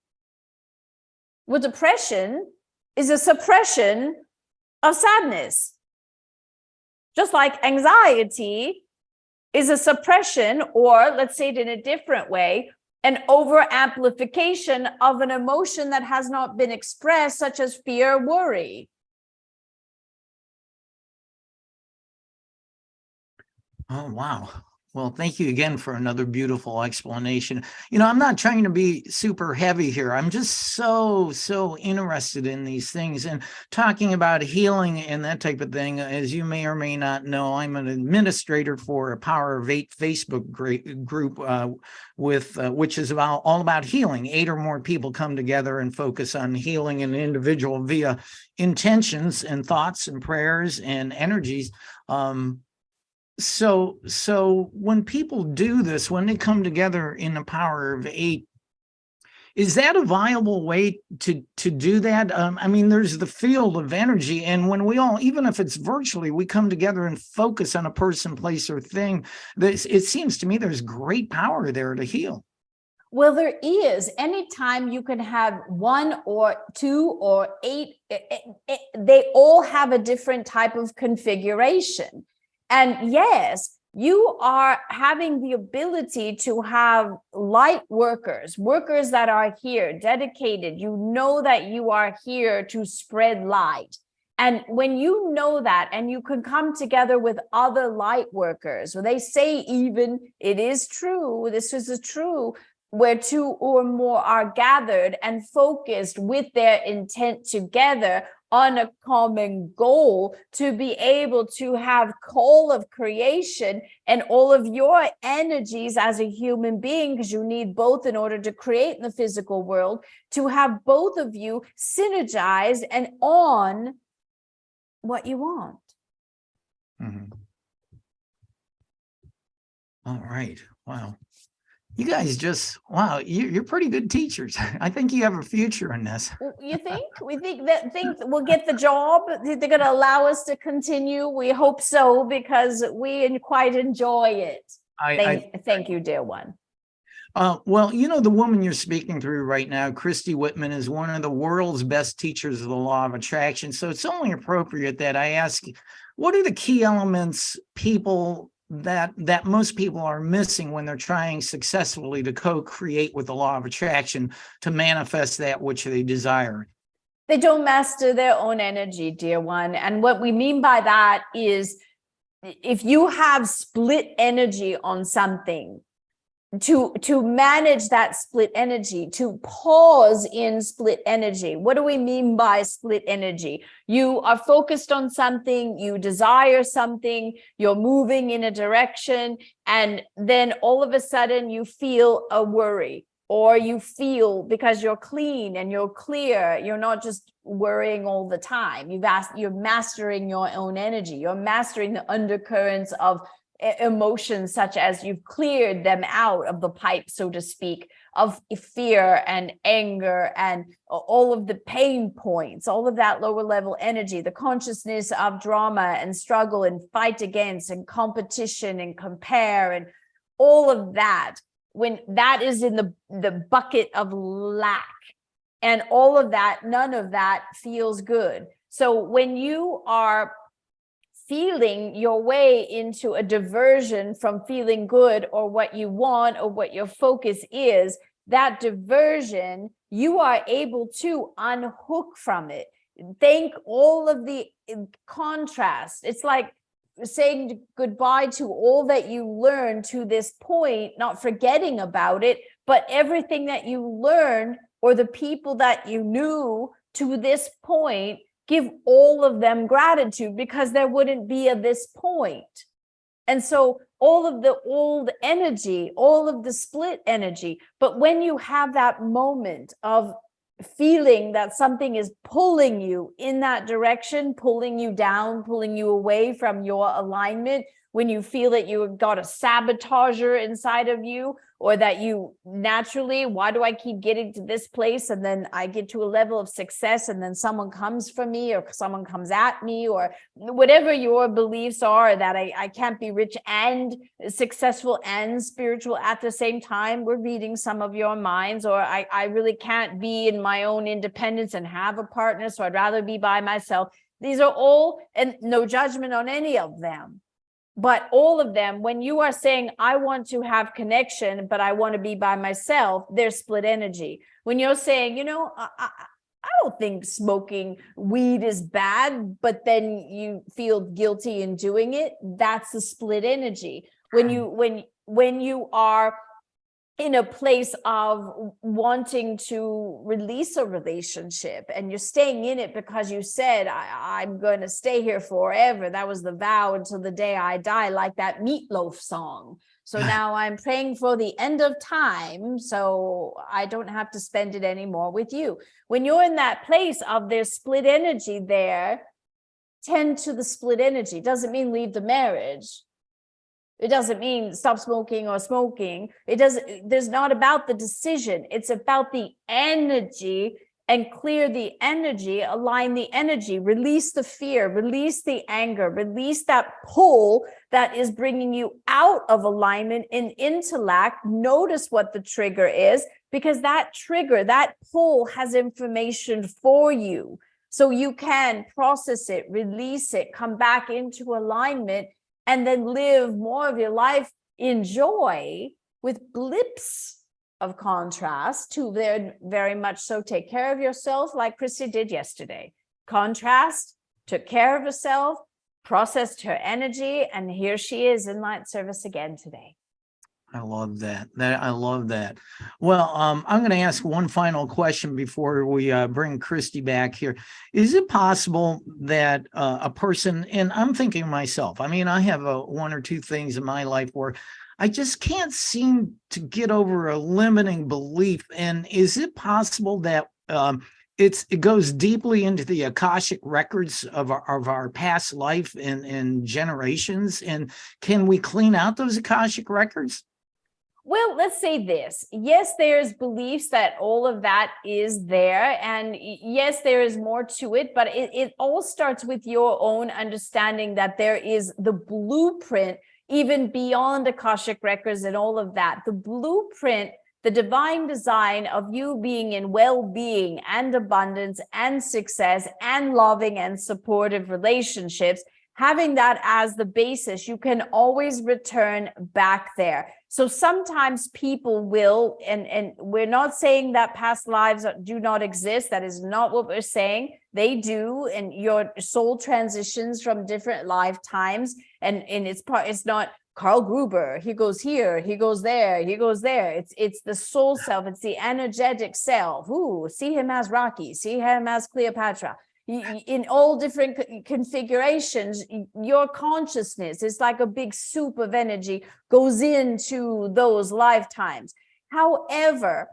Well, depression is a suppression of sadness. Just like anxiety is a suppression, or let's say it in a different way, an over amplification of an emotion that has not been expressed, such as fear, worry. Oh, wow. Well, thank you again for another beautiful explanation. I'm not trying to be super heavy here. I'm just so interested in these things and talking about healing and that type of thing. As you may or may not know, I'm an administrator for a Power of 8 Facebook group which is all about healing. 8 or more people come together and focus on healing an individual via intentions and thoughts and prayers and energies. So when people do this, when they come together in the Power of 8, Is that a viable way to do that? I mean, there's the field of energy, and when we all, even if it's virtually, we come together and focus on a person, place, or thing, it seems to me there's great power there to heal. Well, there is. Anytime you can have 1 or 2 or 8, they all have a different type of configuration. And yes, you are having the ability to have light workers that are here, dedicated. You know that you are here to spread light. And when you know that, and you can come together with other light workers, they say, even, it is true, this is true, where 2 or more are gathered and focused with their intent together on a common goal, to be able to have call of creation and all of your energies as a human being, because you need both in order to create in the physical world, to have both of you synergized and on what you want. Mm-hmm. All right. Wow. You guys just, wow, you're pretty good teachers. I think you have a future in this. You think? We think we'll get the job? They're going to allow us to continue? We hope so, because we quite enjoy it. Thank you, dear one. Well, you know, the woman you're speaking through right now, Christy Whitman, is one of the world's best teachers of the law of attraction. So it's only appropriate that I ask, what are the key elements that most people are missing when they're trying successfully to co-create with the law of attraction to manifest that which they desire? They don't master their own energy, dear one. And what we mean by that is, if you have split energy on something, to manage that split energy, to pause in split energy. What do we mean by split energy? You are focused on something, you desire something, you're moving in a direction, and then all of a sudden you feel a worry, or you feel, because you're clean and you're clear, you're not just worrying all the time. You're mastering your own energy. You're mastering the undercurrents of emotions, such as you've cleared them out of the pipe, so to speak, of fear and anger and all of the pain points, all of that lower level energy, the consciousness of drama and struggle and fight against and competition and compare and all of that. When that is in the bucket of lack and all of that, none of that feels good. So when you are feeling your way into a diversion from feeling good or what you want or what your focus is, that diversion, you are able to unhook from it. Thank all of the contrast. It's like saying goodbye to all that you learned to this point, not forgetting about it, but everything that you learned or the people that you knew to this point, give all of them gratitude, because there wouldn't be a this point. And so all of the old energy, all of the split energy, but when you have that moment of feeling that something is pulling you in that direction, pulling you down, pulling you away from your alignment, when you feel that you've got a sabotager inside of you, or that you naturally, why do I keep getting to this place? And then I get to a level of success and then someone comes for me or someone comes at me, or whatever your beliefs are, that I can't be rich and successful and spiritual at the same time. We're reading some of your minds. Or I really can't be in my own independence and have a partner, so I'd rather be by myself. These are all, and no judgment on any of them. But all of them, when you are saying, I want to have connection, but I want to be by myself, there's split energy. When you're saying, I don't think smoking weed is bad, but then you feel guilty in doing it, that's the split energy. When you are in a place of wanting to release a relationship and you're staying in it because you said, I'm going to stay here forever. That was the vow until the day I die, like that Meatloaf song. So now I'm praying for the end of time, so I don't have to spend it anymore with you. When you're in that place of there's split energy there, tend to the split energy. Doesn't mean leave the marriage. It doesn't mean stop smoking or smoking. There's not about the decision. It's about the energy, and clear the energy, align the energy, release the fear, release the anger, release that pull that is bringing you out of alignment in intellect. Notice what the trigger is, because that trigger, that pull has information for you. So you can process it, release it, come back into alignment, and then live more of your life in joy with blips of contrast to very much so. Take care of yourself like Christy did yesterday. Contrast, took care of herself, processed her energy, and here she is in light service again today. I love that. I love that. Well, I'm going to ask one final question before we bring Christy back here. Is it possible that a person, and I'm thinking myself, I mean, I have one or two things in my life where I just can't seem to get over a limiting belief. And is it possible that it goes deeply into the Akashic records of our past life and generations? And can we clean out those Akashic records? Well, let's say this. Yes, there's beliefs that all of that is there. And yes, there is more to it, but it all starts with your own understanding that there is the blueprint, even beyond Akashic records and all of that. The blueprint, the divine design of you being in well-being and abundance and success and loving and supportive relationships, having that as the basis, you can always return back there. So sometimes people will, and we're not saying that past lives do not exist. That is not what we're saying. They do, and your soul transitions from different lifetimes, and it's not Carl Gruber, he goes here, he goes there, he goes there. It's the soul self, it's the energetic self. Ooh, see him as Rocky, see him as Cleopatra. In all different configurations, your consciousness is like a big soup of energy, goes into those lifetimes. However,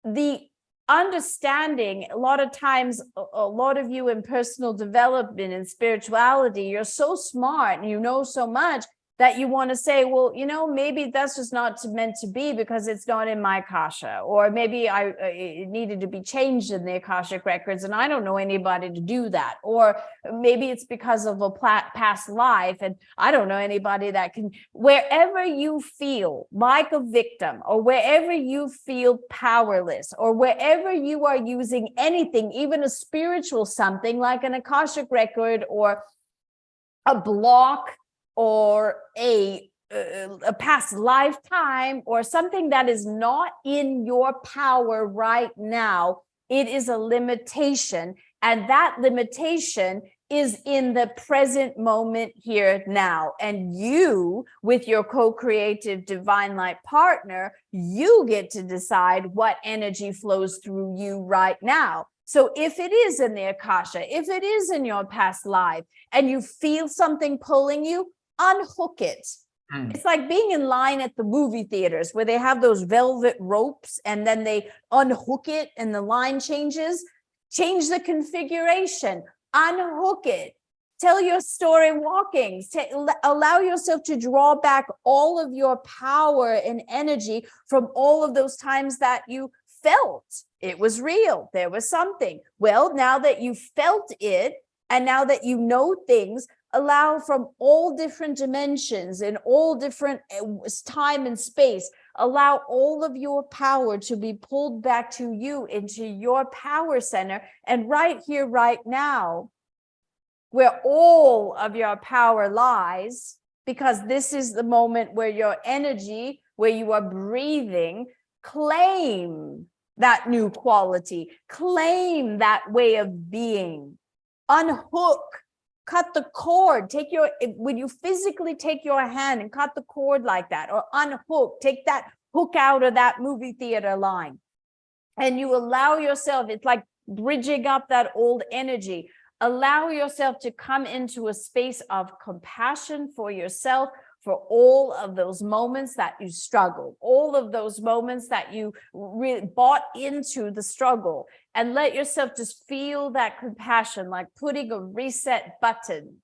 the understanding, a lot of times, a lot of you in personal development and spirituality, you're so smart and you know so much that you want to say, well, maybe that's just not meant to be because it's not in my Akasha, or maybe it needed to be changed in the Akashic records and I don't know anybody to do that, or maybe it's because of a past life and I don't know anybody that can. Wherever you feel like a victim, or wherever you feel powerless, or wherever you are using anything, even a spiritual something like an Akashic record or a block, or a past lifetime, or something that is not in your power right now, it is a limitation. And that limitation is in the present moment here now. And you, with your co-creative divine light partner, you get to decide what energy flows through you right now. So if it is in the Akasha, if it is in your past life, and you feel something pulling you, unhook it. It's like being in line at the movie theaters where they have those velvet ropes and then they unhook it and the line changes. Change the configuration, unhook it. Tell your story walking. Allow yourself to draw back all of your power and energy from all of those times that you felt it was real. There was something. Well, now that you felt it, and now that you know things, allow from all different dimensions and all different time and space, allow all of your power to be pulled back to you into your power center. And right here, right now, where all of your power lies, because this is the moment where your energy, where you are breathing, claim that new quality, claim that way of being, unhook. Cut the cord. When you physically take your hand and cut the cord like that, or unhook, take that hook out of that movie theater line, and you allow yourself, it's like bridging up that old energy. Allow yourself to come into a space of compassion for yourself, for all of those moments that you struggled, all of those moments that you really bought into the struggle, and let yourself just feel that compassion, like putting a reset button.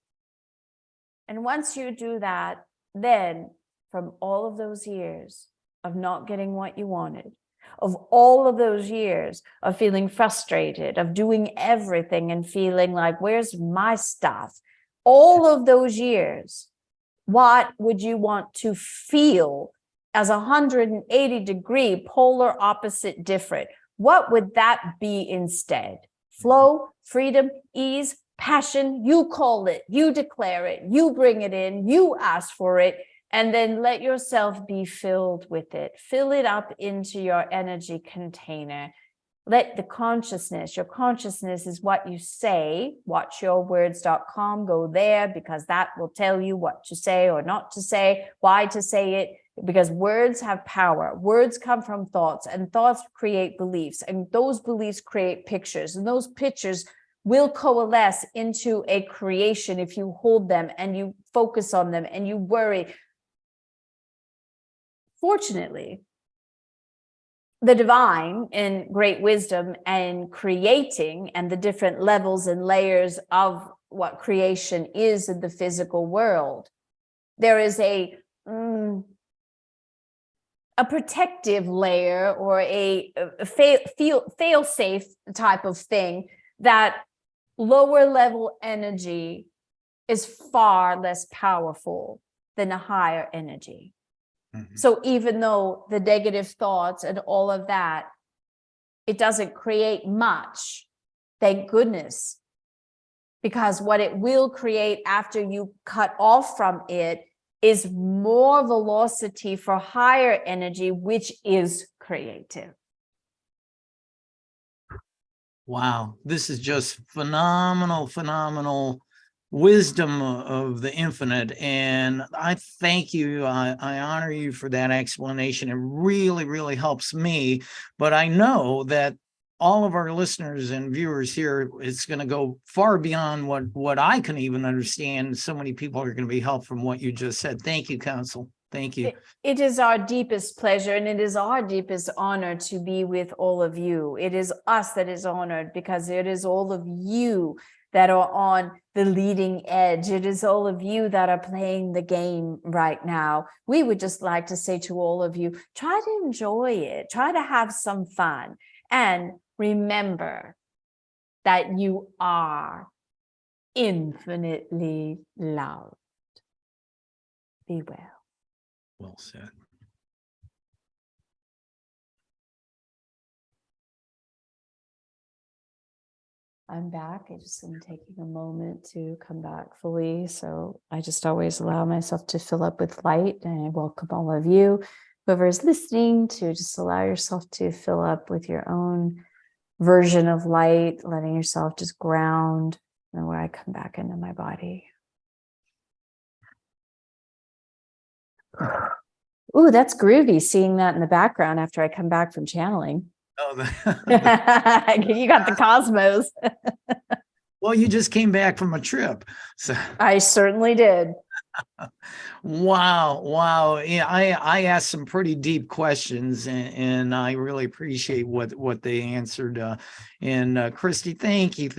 And once you do that, then from all of those years of not getting what you wanted, of all of those years of feeling frustrated, of doing everything and feeling like, where's my stuff? All of those years, what would you want to feel as 180-degree polar opposite different? What would that be instead? Flow, freedom, ease, passion, you call it, you declare it, you bring it in, you ask for it, and then let yourself be filled with it. Fill it up into your energy container. Let the consciousness, your consciousness is what you say, watchyourwords.com, go there, because that will tell you what to say or not to say, why to say it, because words have power. Words come from thoughts, and thoughts create beliefs, and those beliefs create pictures, and those pictures will coalesce into a creation if you hold them and you focus on them and you worry. Fortunately, the divine in great wisdom and creating and the different levels and layers of what creation is in the physical world, there is a protective layer or a fail-safe type of thing that lower level energy is far less powerful than a higher energy. Mm-hmm. So even though the negative thoughts and all of that, it doesn't create much, thank goodness, because what it will create after you cut off from it is more velocity for higher energy, which is creative. Wow, this is just phenomenal wisdom of the infinite. And I thank you. I honor you for that explanation. It really helps me. But I know that all of our listeners and viewers here, it's going to go far beyond what I can even understand. So many people are going to be helped from what you just said. Thank you, Counsel. Thank you. It is our deepest pleasure, and it is our deepest honor to be with all of you. It is us that is honored, because it is all of you that are on the leading edge. It is all of you that are playing the game right now. We would just like to say to all of you, try to enjoy it. Try to have some fun. And remember that you are infinitely loved. Be well. Well said. I'm back. I just am taking a moment to come back fully. So I just always allow myself to fill up with light, and I welcome all of you, whoever is listening, to just allow yourself to fill up with your own version of light, letting yourself just ground, and where I come back into my body. Ooh, that's groovy, seeing that in the background after I come back from channeling. Oh, you got the cosmos. Well, you just came back from a trip. So I certainly did. Wow. Yeah, I asked some pretty deep questions, and I really appreciate what they answered. And Christy, thank you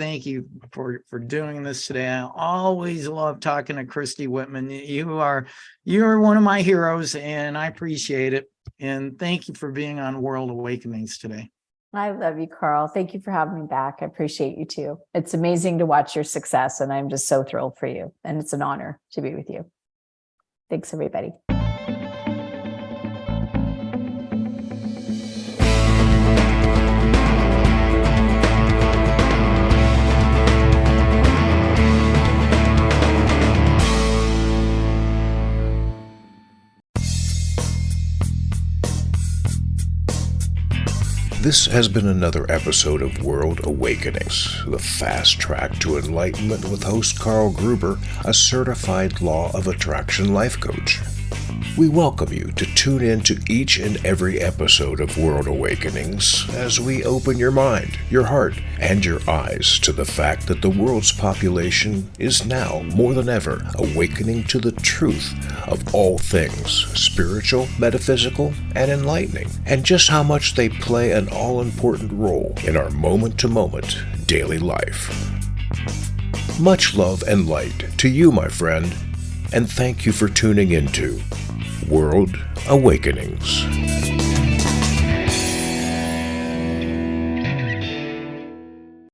for doing this today. I always love talking to Christy Whitman. You're one of my heroes, and I appreciate it. And thank you for being on World Awakenings today. I love you, Carl. Thank you for having me back. I appreciate you too. It's amazing to watch your success, and I'm just so thrilled for you. And it's an honor to be with you. Thanks, everybody. This has been another episode of World Awakenings, the fast track to enlightenment with host Carl Gruber, a certified law of attraction life coach. We welcome you to tune in to each and every episode of World Awakenings as we open your mind, your heart, and your eyes to the fact that the world's population is now, more than ever, awakening to the truth of all things spiritual, metaphysical, and enlightening, and just how much they play an all-important role in our moment-to-moment daily life. Much love and light to you, my friend, and thank you for tuning into World Awakenings.